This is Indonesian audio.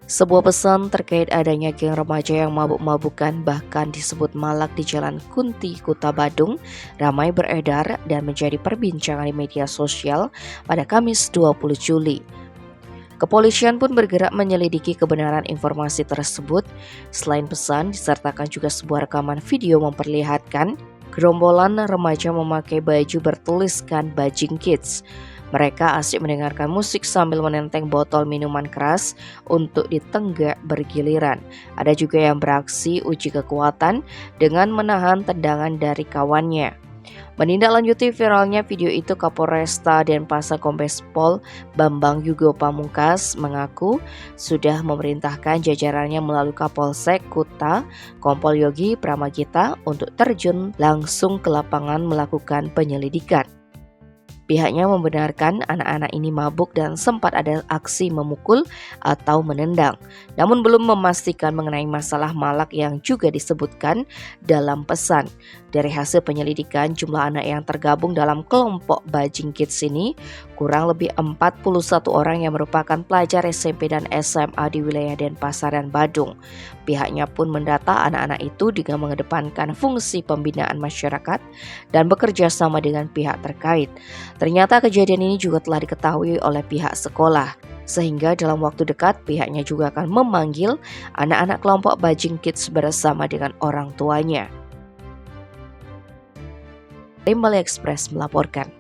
Sebuah pesan terkait adanya geng remaja yang mabuk-mabukan bahkan disebut malak di Jalan Kunti, Kota Badung, ramai beredar dan menjadi perbincangan di media sosial pada Kamis 20 Juli. Kepolisian pun bergerak menyelidiki kebenaran informasi tersebut. Selain pesan, disertakan juga sebuah rekaman video memperlihatkan gerombolan remaja memakai baju bertuliskan Bajing Kids. Mereka asik mendengarkan musik sambil menenteng botol minuman keras untuk ditenggak bergiliran. Ada juga yang beraksi uji kekuatan dengan menahan tendangan dari kawannya. Menindaklanjuti viralnya video itu, Kapolresta Denpasar Kombes Pol Bambang Yugo Pamungkas mengaku sudah memerintahkan jajarannya melalui Kapolsek Kuta Kompol Yogi Pramagita untuk terjun langsung ke lapangan melakukan penyelidikan. Pihaknya membenarkan anak-anak ini mabuk dan sempat ada aksi memukul atau menendang, namun belum memastikan mengenai masalah malak yang juga disebutkan dalam pesan. Dari hasil penyelidikan, jumlah anak yang tergabung dalam kelompok Bajing Kids ini kurang lebih 41 orang yang merupakan pelajar SMP dan SMA di wilayah Denpasar dan Badung. Pihaknya pun mendata anak-anak itu dengan mengedepankan fungsi pembinaan masyarakat dan bekerja sama dengan pihak terkait. Ternyata kejadian ini juga telah diketahui oleh pihak sekolah, sehingga dalam waktu dekat pihaknya juga akan memanggil anak-anak kelompok Bajing Kids bersama dengan orang tuanya. Tim Bali Express melaporkan.